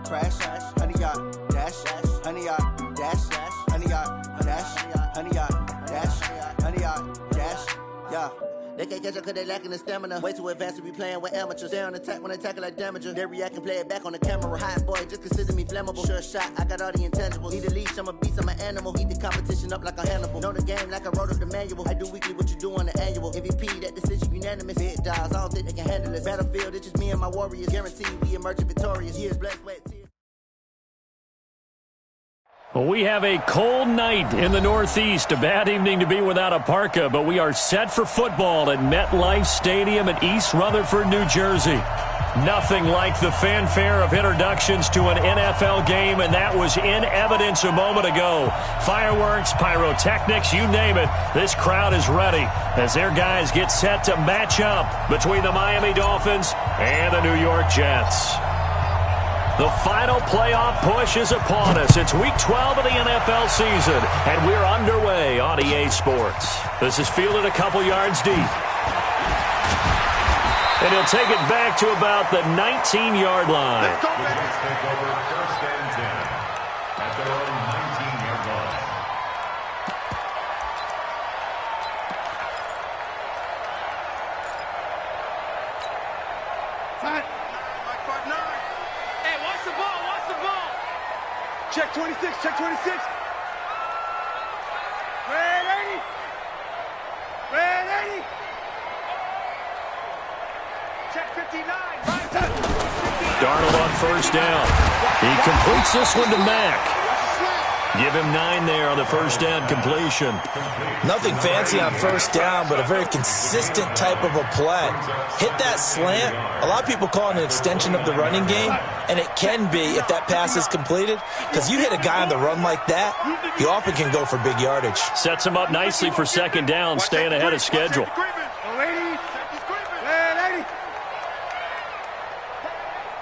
crash, honey yacht, dash, honey yacht, dash, honey yacht, dash, honey yacht, dash, honey yacht, dash, yeah. They can't catch up cause they lacking the stamina. Way too advanced to be playing with amateurs. They on attack when they tackle like damager. They react and play it back on the camera. Hot boy, just consider me flammable. Sure shot, I got all the intangibles. Need a leash, I'm a beast, I'm an animal. Heat the competition up like a Hannibal. Know the game like I wrote up the manual. I do weekly what you do on the annual. MVP, that decision unanimous. Big dials, I don't think they can handle it. Battlefield, it's just me and my warriors. Guaranteed we emerge victorious. Years, blood, sweat, tears. Well, we have a cold night in the Northeast. A bad evening to be without a parka, but we are set for football at MetLife Stadium in East Rutherford, New Jersey. Nothing like the fanfare of introductions to an NFL game, and that was in evidence a moment ago. Fireworks, pyrotechnics, you name it. This crowd is ready as their guys get set to match up between the Miami Dolphins and the New York Jets. The final playoff push is upon us. It's Week 12 of the NFL season, and we're underway on EA Sports. This is fielded a couple yards deep. And he'll take it back to about the 19-yard line. Let's go, baby. Take over first and 10 at their own 19-yard line. Fine. Hey, watch the ball, watch the ball. Check 26, check 26. Ready? Ready? Check 59. Right touch. Darnold on first down. He completes this one to Mack. Give him 9 there on the first down completion. Nothing fancy on first down, but a very consistent type of a play. Hit that slant. A lot of people call it an extension of the running game, and it can be if that pass is completed, because you hit a guy on the run like that, he often can go for big yardage. Sets him up nicely for second down, staying ahead of schedule.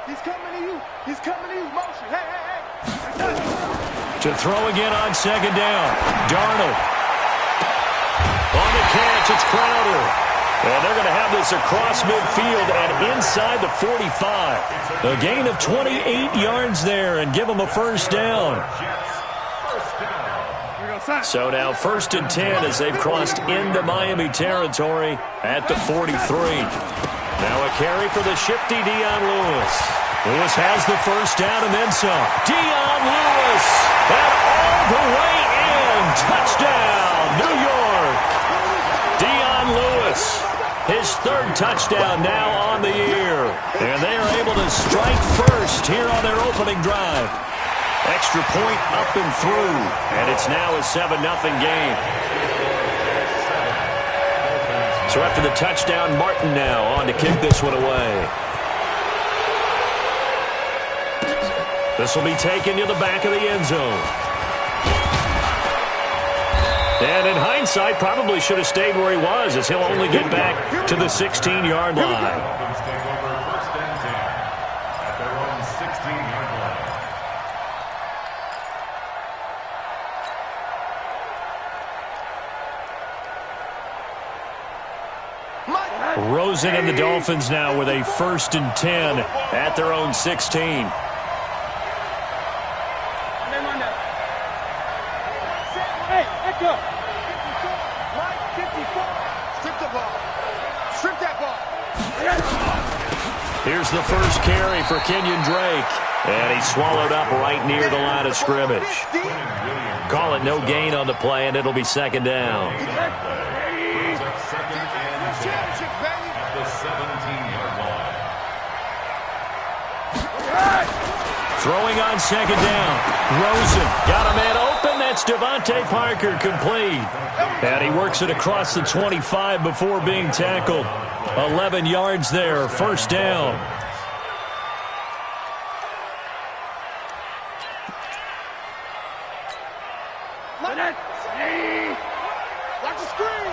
He's coming to you. He's coming to you. Motion. Hey. To throw again on second down. Darnold. On the catch, it's Crowder. And they're going to have this across midfield and inside the 45. A gain of 28 yards there and give them a first down. So now first and 10 as they've crossed into Miami territory at the 43. Now a carry for the shifty Dion Lewis. Lewis has the first down and then some. Dion Lewis, and all the way in. Touchdown, New York. Dion Lewis, his third touchdown now on the year. And they are able to strike first here on their opening drive. Extra point up and through, and it's now a 7-0 game. So after the touchdown, Martin now on to kick this one away. This will be taken to the back of the end zone. And in hindsight, probably should have stayed where he was, as he'll only get back to the 16-yard line. Take over first and 10 at their own 16-yard line. Rosen and the Dolphins now with a first and 10 at their own 16. Here's the first carry for Kenyon Drake. And he's swallowed up right near the line of scrimmage. Call it no gain on the play, and it'll be second down. Throwing on second down. Rosen got a man open. That's Devontae Parker, complete. And he works it across the 25 before being tackled. 11 yards there, first down. Watch the screen.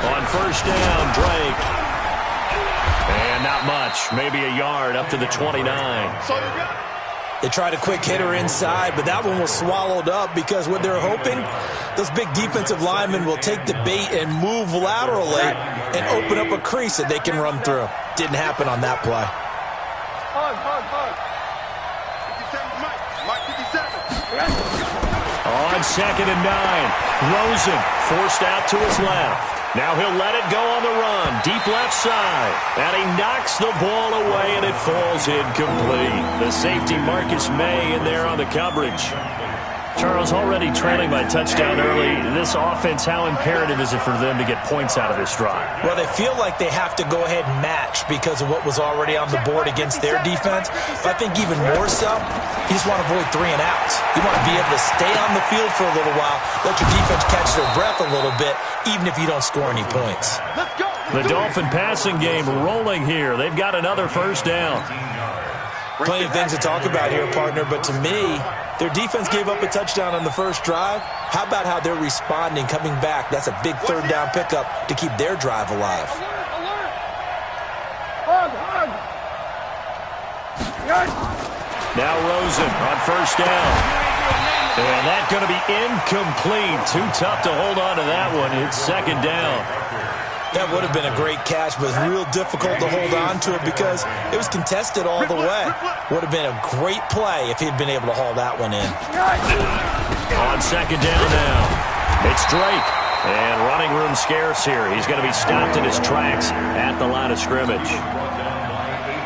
On first down, Drake. And not much, maybe a yard up to the 29. They tried a quick hitter inside, but that one was swallowed up because what they're hoping, those big defensive linemen will take the bait and move laterally and open up a crease that they can run through. Didn't happen on that play. Hug. 57, Mike 57. On 2nd and 9, Rosen forced out to his left. Now he'll let it go on the run, deep left side. And he knocks the ball away, and it falls incomplete. The safety, Marcus May, in there on the coverage. Charles, already trailing by touchdown early. This offense, how imperative is it for them to get points out of this drive? Well, they feel like they have to go ahead and match because of what was already on the board against their defense. But I think even more so, you just want to avoid 3 and outs. You want to be able to stay on the field for a little while, let your defense catch their breath a little bit, even if you don't score any points. Let's go. The Dolphin passing game rolling here. They've got another first down. Plenty of things to talk about here, partner, but to me, their defense gave up a touchdown on the first drive. How about how they're responding, coming back? That's a big third down pickup to keep their drive alive. Hug. Now Rosen on first down. And that's going to be incomplete. Too tough to hold on to that one. It's 2nd down. That would have been a great catch, but real difficult to hold on to it because it was contested all the way. Would have been a great play if he'd been able to haul that one in. On 2nd down now, it's Drake. And running room scarce here. He's going to be stopped in his tracks at the line of scrimmage.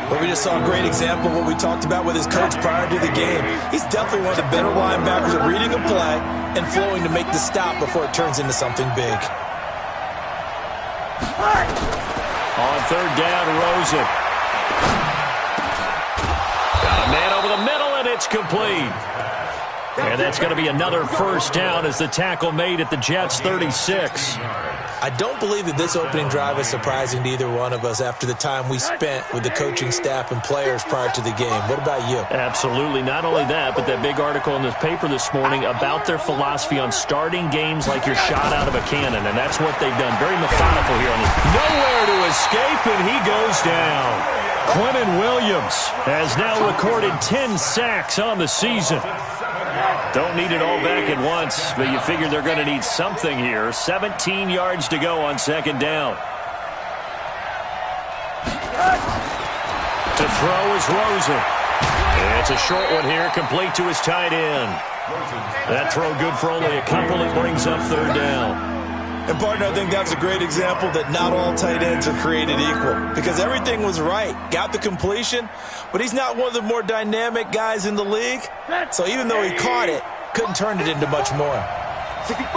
But we just saw a great example of what we talked about with his coach prior to the game. He's definitely one of the better linebackers at reading a play and flowing to make the stop before it turns into something big. On 3rd down, Rosen. Got a man over the middle, and it's complete. And that's going to be another first down as the tackle made at the Jets' 36. I don't believe that this opening drive is surprising to either one of us after the time we spent with the coaching staff and players prior to the game. What about you? Absolutely. Not only that, but that big article in this paper this morning about their philosophy on starting games like you're shot out of a cannon, and that's what they've done. Very methodical here on this. Nowhere to escape, and he goes down. Quentin Williams has now recorded 10 sacks on the season. Don't need it all back at once, but you figure they're going to need something here. 17 yards to go on 2nd down. To throw is Rosen. It's a short one here, complete to his tight end. That throw good for only a couple. It brings up 3rd down. And, partner, I think that's a great example that not all tight ends are created equal because everything was right. Got the completion, but he's not one of the more dynamic guys in the league. So even though he caught it, couldn't turn it into much more. 65.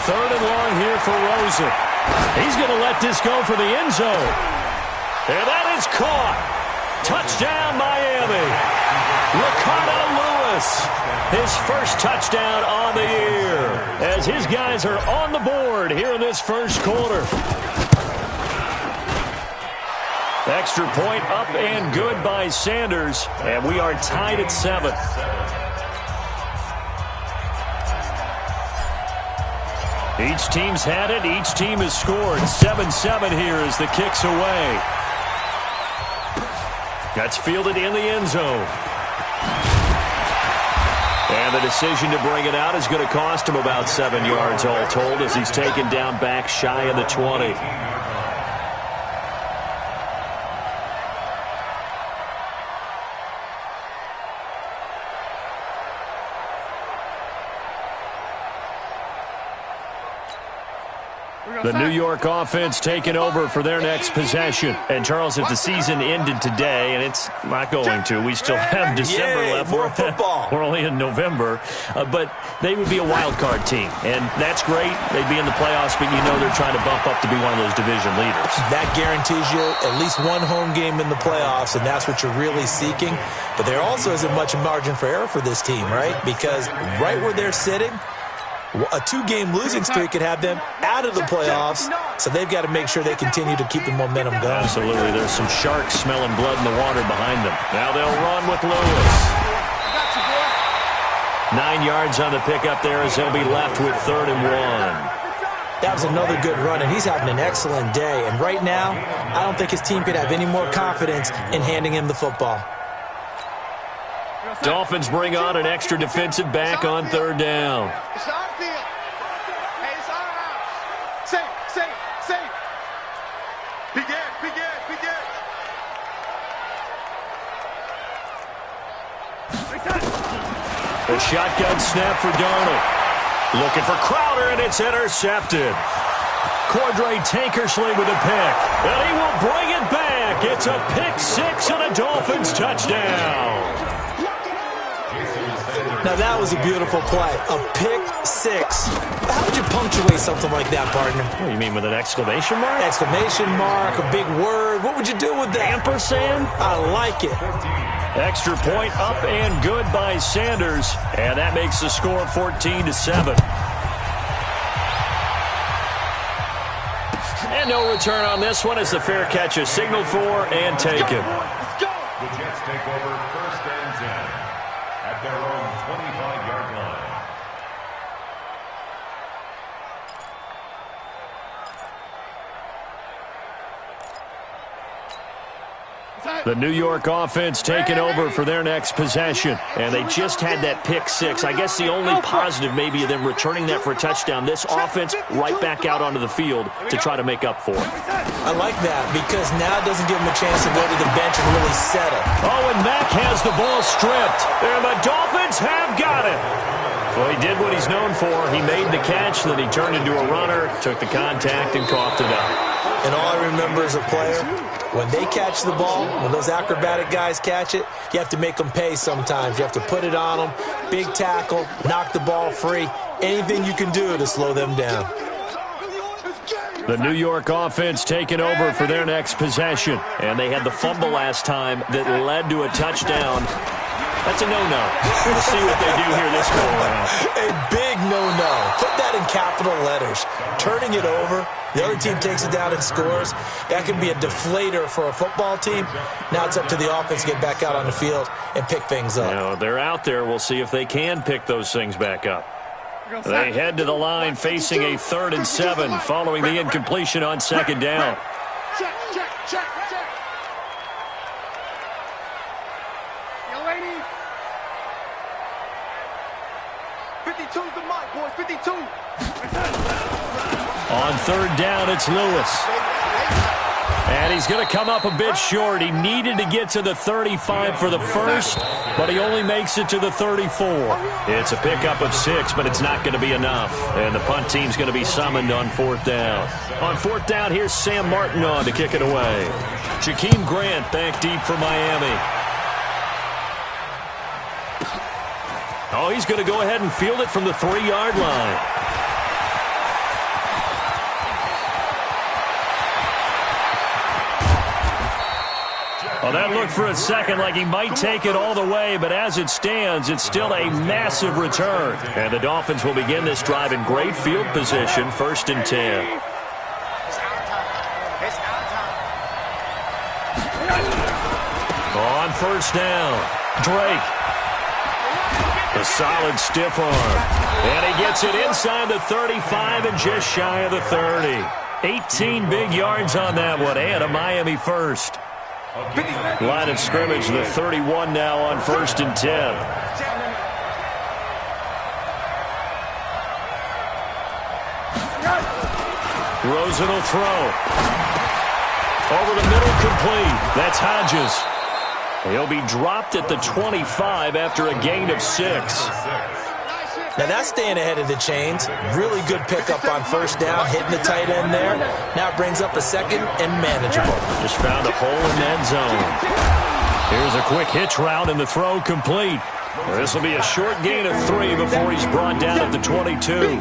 3rd and long here for Rosen. He's going to let this go for the end zone. And that is caught. Touchdown, Miami. Ricardo Lewis, his first touchdown on the year, as his guys are on the board here in this first quarter. Extra point up and good by Sanders, and we are tied at 7. Each team's had it. Each team has scored. 7-7 here as the kick's away. That's fielded in the end zone. And the decision to bring it out is going to cost him about 7 yards all told as he's taken down back shy of the 20. The New York offense taking over for their next possession. And, Charles, if the season ended today, and it's not going to, we still have December left. More football. We're only in November. But they would be a wild card team. And that's great. They'd be in the playoffs, but you know they're trying to bump up to be one of those division leaders. That guarantees you at least one home game in the playoffs, and that's what you're really seeking. But there also isn't much margin for error for this team, right? Because right where they're sitting, a 2-game losing streak could have them out of the playoffs, so they've got to make sure they continue to keep the momentum going. Absolutely. There's some sharks smelling blood in the water behind them. Now they'll run with Lewis. 9 yards on the pickup there as they'll be left with 3rd and 1. That was another good run, and he's having an excellent day. And right now, I don't think his team could have any more confidence in handing him the football. Dolphins bring on an extra defensive back on third down. It's our field. Hey, it's our house. Safe. Begin. The shotgun snap for Darnold. Looking for Crowder, and it's intercepted. Cordray Tankersley with a pick, and he will bring it back. It's a pick six and a Dolphins touchdown. Now, that was a beautiful play. A pick six. How would you punctuate something like that, partner? What do you mean, with an exclamation mark? Exclamation mark, a big word. What would you do with that? Ampersand? I like it. Extra point up and good by Sanders, and that makes the score 14-7. And no return on this one as the fair catch is signaled for and taken. The Jets take over first and 10 at their own 25-yard line. The New York offense taking over for their next possession. And they just had that pick six. I guess the only positive maybe of them returning that for a touchdown. This offense right back out onto the field to try to make up for it. I like that because now it doesn't give them a chance to go to the bench and really settle. Oh, and Mack has the ball stripped. And the Dolphins have got it. Well, he did what he's known for. He made the catch, then he turned into a runner, took the contact, and coughed it up. And all I remember as a player, when they catch the ball, when those acrobatic guys catch it, you have to make them pay sometimes. You have to put it on them, big tackle, knock the ball free, anything you can do to slow them down. The New York offense taking over for their next possession. And they had the fumble last time that led to a touchdown. That's a no-no. We'll see what they do here this go around. A big no-no. Put that in capital letters. Turning it over, the other team takes it down and scores. That can be a deflator for a football team. Now it's up to the offense to get back out on the field and pick things up. Now, they're out there. We'll see if they can pick those things back up. They head to the line facing a 3rd and 7 following the incompletion on 2nd down. Check. Young lady. 52's the mark, boys. 52. On 3rd down, it's Lewis. And he's going to come up a bit short. He needed to get to the 35 for the first, but he only makes it to the 34. It's a pickup of 6, but it's not going to be enough. And the punt team's going to be summoned on 4th down. On 4th down, here's Sam Martin on to kick it away. Jakeem Grant back deep for Miami. Oh, he's going to go ahead and field it from the 3-yard line. Well, that looked for a second like he might take it all the way, but as it stands, it's still a massive return. And the Dolphins will begin this drive in great field position, 1st and 10. On 1st down, Drake. A solid stiff arm. And he gets it inside the 35 and just shy of the 30. 18 big yards on that one, and a Miami first. Line of scrimmage, the 31 now on 1st and 10. Rosen will throw. Over the middle, complete. That's Hodges. He'll be dropped at the 25 after a gain of 6. Now that's staying ahead of the chains. Really good pickup on 1st down, hitting the tight end there. Now it brings up a 2nd and manageable. Just found a hole in that zone. Here's a quick hitch route and the throw complete. This will be a short gain of 3 before he's brought down at the 22.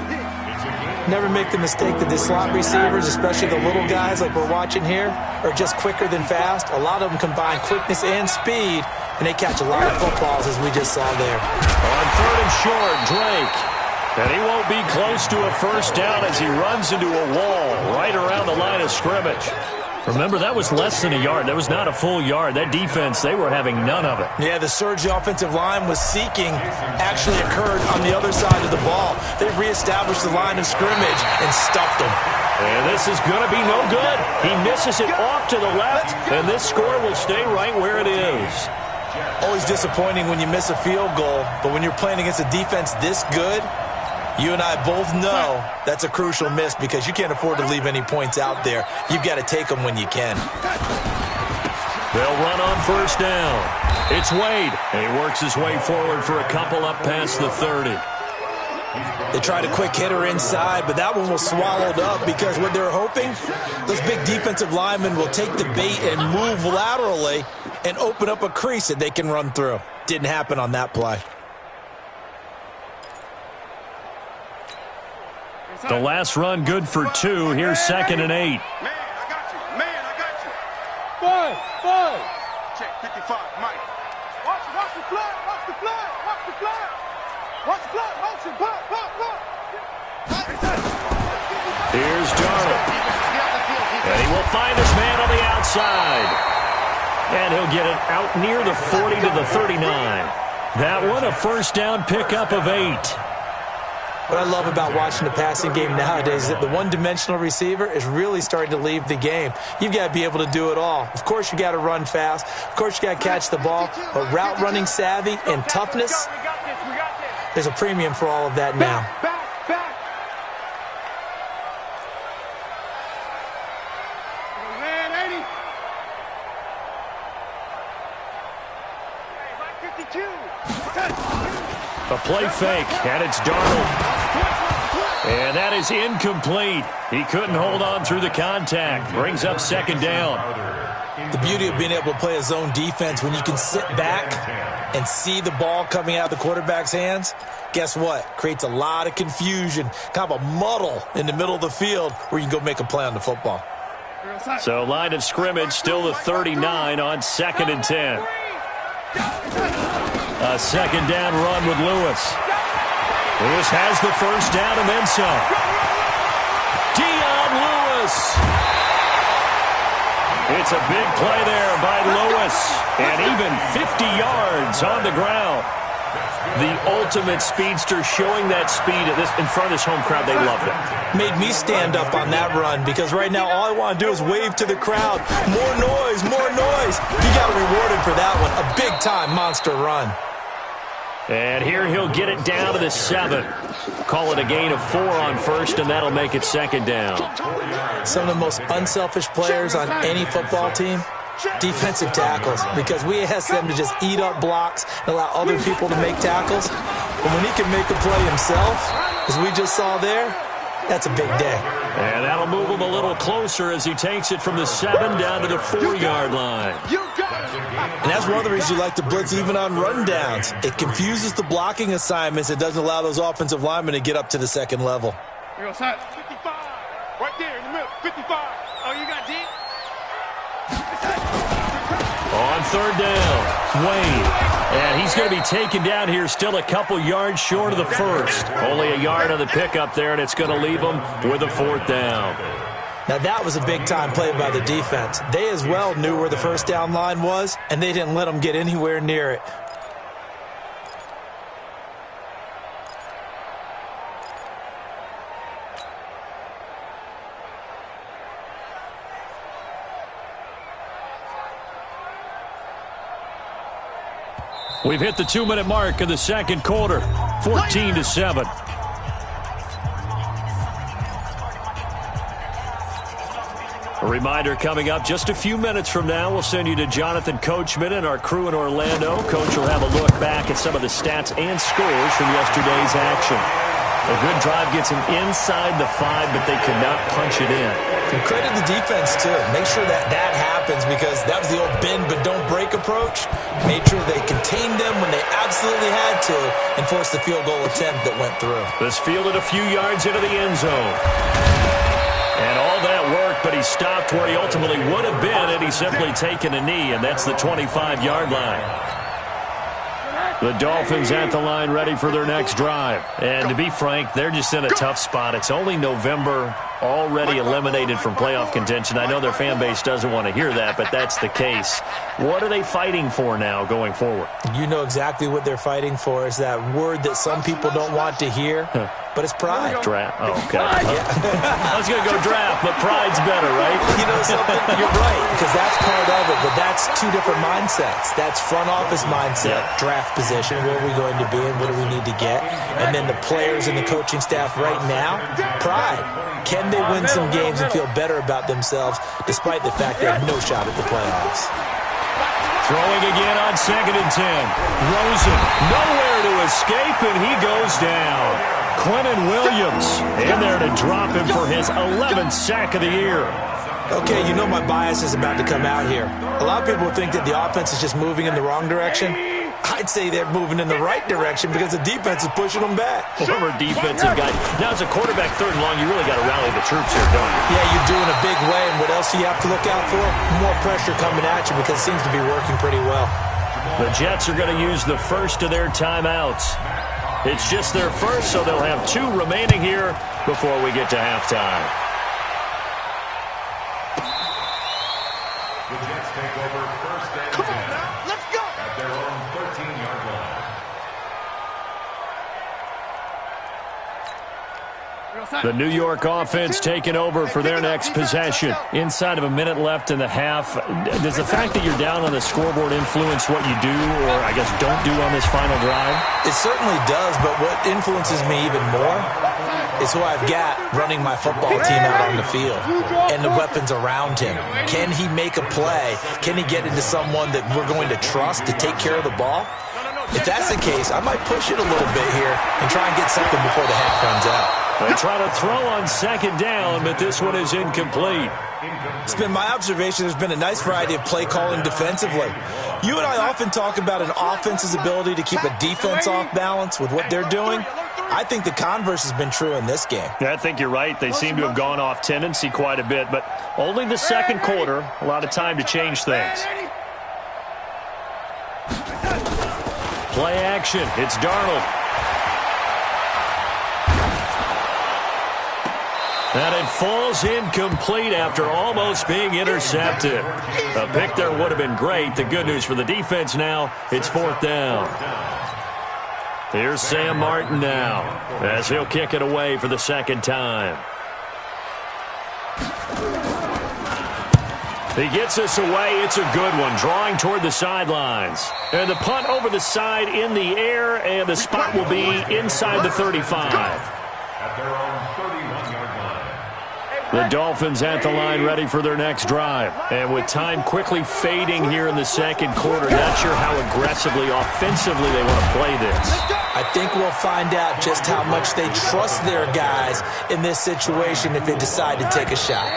Never make the mistake that the slot receivers, especially the little guys like we're watching here, are just quicker than fast. A lot of them combine quickness and speed, and they catch a lot of footballs as we just saw there. On 3rd and short, Drake. And he won't be close to a 1st down as he runs into a wall right around the line of scrimmage. Remember, that was less than a yard. That was not a full yard. That defense, they were having none of it. Yeah, the surge the offensive line was seeking actually occurred on the other side of the ball. They reestablished the line of scrimmage and stuffed them. And this is going to be no good. He misses it off to the left, and this score will stay right where it is. Always disappointing when you miss a field goal, but when you're playing against a defense this good, you and I both know that's a crucial miss because you can't afford to leave any points out there. You've got to take them when you can. They'll run on first down. It's Wade. And he works his way forward for a couple up past the 30. They tried a quick hitter inside, but that one was swallowed up because what they're hoping, those big defensive linemen will take the bait and move laterally and open up a crease that they can run through. Didn't happen on that play. The last run good for 2. Here's 2nd and 8. Man, I got you. Man, I got you. Five. Check 55, Mike. Watch the flood. Watch the flood. Watch the flood. Watch the flood. Motion. Pop. Here's Darnold. And he will find his man on the outside. And he'll get it out near the 40 to the 39. That one, a first down pickup of 8. What I love about watching the passing game nowadays is that the one-dimensional receiver is really starting to leave the game. You've got to be able to do it all. Of course, you got to run fast. Of course, you got to catch the ball. But route running savvy and toughness, there's a premium for all of that now. Back. Man, 80. A play fake, and it's Darnold. And that is incomplete. He couldn't hold on through the contact. Brings up 2nd down. The beauty of being able to play a zone defense when you can sit back and see the ball coming out of the quarterback's hands, guess what? Creates a lot of confusion, kind of a muddle in the middle of the field where you can go make a play on the football. So line of scrimmage, still the 39 on 2nd and 10. A 2nd down run with Lewis. Lewis has the first down and then some. Dion Lewis. It's a big play there by Lewis. And even 50 yards on the ground. The ultimate speedster showing that speed in front of this home crowd. They loved it. Made me stand up on that run because right now all I want to do is wave to the crowd. More noise, more noise. You got rewarded for that one. A big-time monster run. And here he'll get it down to the 7. Call it a gain of 4 on first, and that'll make it 2nd down. Some of the most unselfish players on any football team, defensive tackles, because we ask them to just eat up blocks and allow other people to make tackles. But when he can make a play himself, as we just saw there, that's a big day. And that'll move him a little closer as he takes it from the 7 down to the 4-yard line. And that's one of the reasons you like to blitz even on rundowns. It confuses the blocking assignments. It doesn't allow those offensive linemen to get up to the second level. 55. Right there in the middle. 55. Oh, you got deep? On 3rd down, Wade. And he's going to be taken down here still a couple yards short of the first. Only a yard on the pickup there, and it's going to leave him with a 4th down. Now, that was a big-time play by the defense. They as well knew where the first down line was, and they didn't let them get anywhere near it. We've hit the 2-minute mark of the second quarter, 14-7. A reminder coming up just a few minutes from now, we'll send you to Jonathan Coachman and our crew in Orlando. Coach will have a look back at some of the stats and scores from yesterday's action. A good drive gets him inside the 5, but they could not punch it in. And credit the defense, too. Make sure that happens because that was the old bend but don't break approach. Made sure they contained them when they absolutely had to and forced the field goal attempt that went through. This fielded a few yards into the end zone. And all that worked, but he stopped where he ultimately would have been had he simply taken a knee, and that's the 25-yard line. The Dolphins at the line ready for their next drive. And to be frank, they're just in a tough spot. It's only November. already eliminated from playoff contention. I know their fan base doesn't want to hear that, but that's the case. What are they fighting for now going forward? You know exactly what they're fighting for. Is that word that some people don't want to hear, but it's pride. Draft. Oh, okay. I was going to go draft, but pride's better, right? You know something? You're right, because that's part of it, but that's two different mindsets. That's front office mindset, draft position, where are we going to be and what do we need to get? And then the players and the coaching staff right now, pride. Can they win some games and feel better about themselves despite the fact they have no shot at the playoffs? Throwing again on 2nd and 10. Rosen, nowhere to escape, and he goes down. Quentin Williams in there to drop him for his 11th sack of the year. Okay, you know my bias is about to come out here. A lot of people think that the offense is just moving in the wrong direction. I'd say they're moving in the right direction because the defense is pushing them back. Former defensive guy. Now, as a quarterback 3rd and long, you really got to rally the troops here, don't you? Yeah, you do in a big way, and what else do you have to look out for? More pressure coming at you because it seems to be working pretty well. The Jets are going to use the first of their timeouts. It's just their first, so they'll have 2 remaining here before we get to halftime. The Jets take over 1st and 10. Come on now, let's go. At their own 13-yard line. The New York offense taking over for their next possession. Inside of a minute left in the half. Does the fact that you're down on the scoreboard influence what you do or, I guess, don't do on this final drive? It certainly does, but what influences me even more is who I've got running my football team out on the field and the weapons around him. Can he make a play? Can he get into someone that we're going to trust to take care of the ball? If that's the case, I might push it a little bit here and try and get something before the half runs out. They try to throw on 2nd down, but this one is incomplete. It's been my observation there's been a nice variety of play calling defensively. You and I often talk about an offense's ability to keep a defense off balance with what they're doing. I think the converse has been true in this game. Yeah, I think you're right. They seem to have gone off tendency quite a bit, but only the 2nd quarter, a lot of time to change things. Play action. It's Darnold. And it falls incomplete after almost being intercepted. A pick there would have been great. The good news for the defense now, it's 4th down. Here's Sam Martin now as he'll kick it away for the 2nd time. He gets us away. It's a good one, drawing toward the sidelines. And the punt over the side in the air, and the spot will be inside the 35. At their own 31-yard line. The Dolphins at the line ready for their next drive. And with time quickly fading here in the 2nd quarter, not sure how aggressively, offensively they want to play this. I think we'll find out just how much they trust their guys in this situation if they decide to take a shot.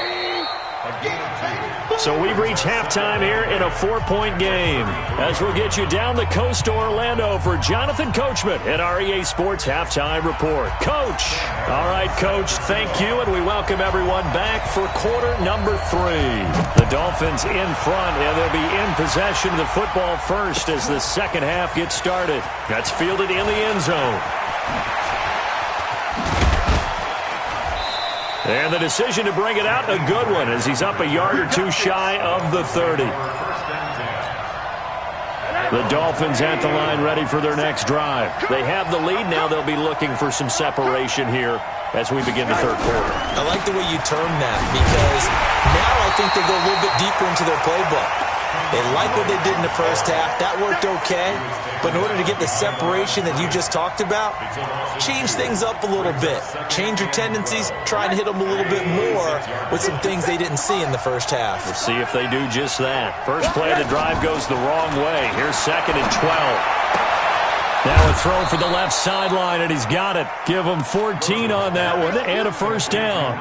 So we've reached halftime here in a 4-point game. As we'll get you down the coast to Orlando for Jonathan Coachman at our EA Sports Halftime Report. Coach. All right, Coach, thank you, and we welcome everyone back for quarter number 3. The Dolphins in front, and they'll be in possession of the football first as the 2nd half gets started. That's fielded in the end zone. And the decision to bring it out, a good one, as he's up a yard or 2 shy of the 30. The Dolphins at the line ready for their next drive. They have the lead. Now they'll be looking for some separation here as we begin the 3rd quarter. I like the way you term that because now I think they go a little bit deeper into their playbook. They like what they did in the 1st half. That worked okay. But in order to get the separation that you just talked about, change things up a little bit. Change your tendencies. Try and hit them a little bit more with some things they didn't see in the 1st half. We'll see if they do just that. First play of the drive goes the wrong way. Here's 2nd and 12. Now a throw for the left sideline, and he's got it. Give him 14 on that one and a 1st down.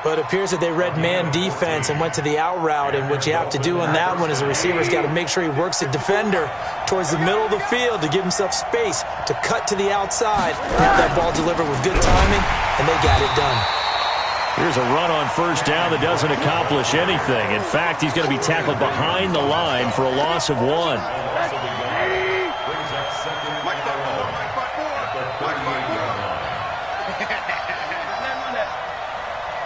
But it appears that they read man defense and went to the out route, and what you have to do on that one is the receiver's got to make sure he works the defender towards the middle of the field to give himself space to cut to the outside and have that ball delivered with good timing, and they got it done. Here's a run on 1st down that doesn't accomplish anything. In fact, he's going to be tackled behind the line for a loss of 1.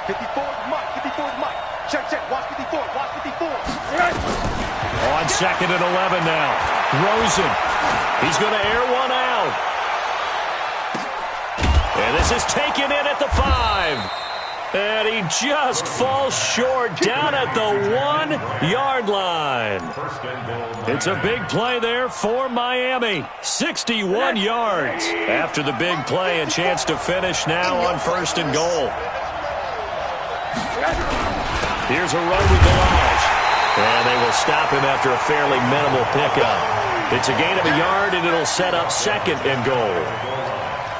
54 is Mike. 54 is Mike. Check, check. Watch 54. Watch 54. On 2nd and 11 now. Rosen. He's going to air one out. And this is taken in at the 5. And he just falls short down at the 1-yard line. It's a big play there for Miami. 61 yards. After the big play, a chance to finish now on 1st and goal. Here's a run with Balaj. And they will stop him after a fairly minimal pickup. It's a gain of a yard, and it'll set up 2nd and goal.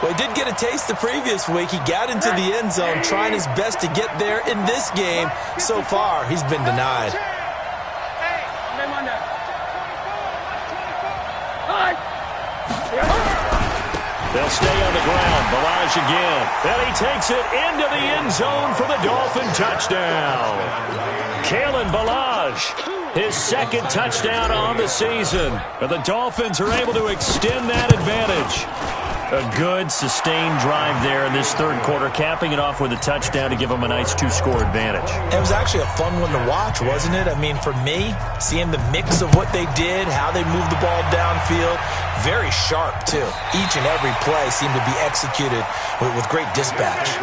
Well, he did get a taste the previous week. He got into the end zone trying his best to get there in this game. So far, he's been denied. They'll stay on the ground. Balaj again. And he takes it into the end zone for the Dolphin touchdown. Kalen Balaj, his 2nd touchdown on the season. And the Dolphins are able to extend that advantage. A good, sustained drive there in this 3rd quarter, capping it off with a touchdown to give them a nice 2-score advantage. It was actually a fun one to watch, wasn't it? I mean, for me, seeing the mix of what they did, how they moved the ball downfield, very sharp, too. Each and every play seemed to be executed with great dispatch.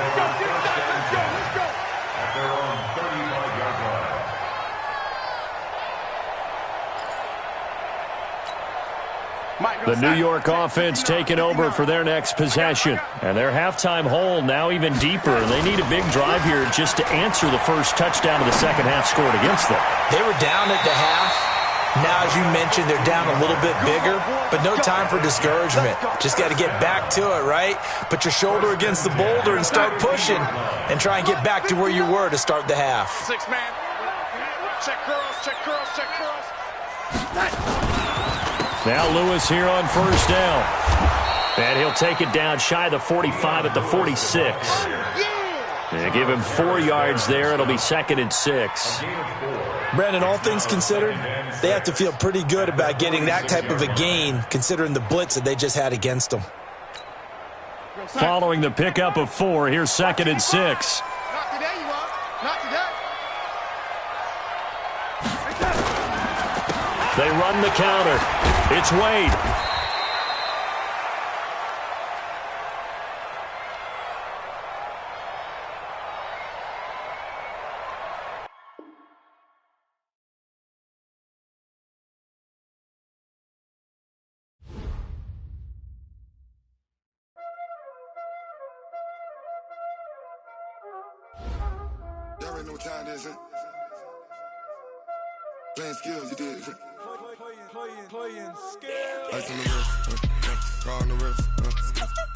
The New York offense taking over for their next possession. And their halftime hole now even deeper. And they need a big drive here just to answer the first touchdown of the second half scored against them. They were down at the half. Now, as you mentioned, they're down a little bit bigger, but no time for discouragement. Just got to get back to it, right? Put your shoulder against the boulder and start pushing and try and get back to where you were to start the half. 6-man. Check girls, check girls, check girls. Now Lewis here on 1st down. And he'll take it down shy of the 45 at the 46. They give him 4 yards there. It'll be 2nd and 6. Brandon, all things considered, they have to feel pretty good about getting that type of a gain, considering the blitz that they just had against them. Following the pickup of 4, here's 2nd and 6. Not today, you are. Not today. They run the counter. It's Wade. Y'all already know what time it is, huh? Playing skills, you did. Playing skills. Ice on the wrist, car on the wrist,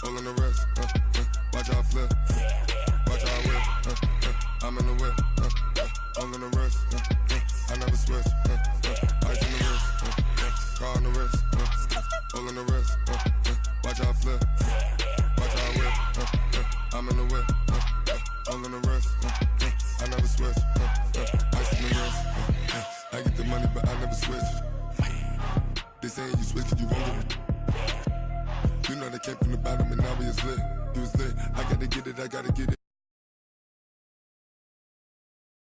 hole on the wrist, watch out flip, watch out whip, I'm in the whip, hole on the wrist, I never switch, ice on the wrist, car on the wrist, hole on the wrist, watch out flip, watch out whip, I'm in the whip, hole on the wrist, I never switch, ice on the wrist, I get the money but I never switch. They saying you switch it, you won't get it. You know they came from the bottom and now we is lit. You was lit, I gotta get it, I gotta get it.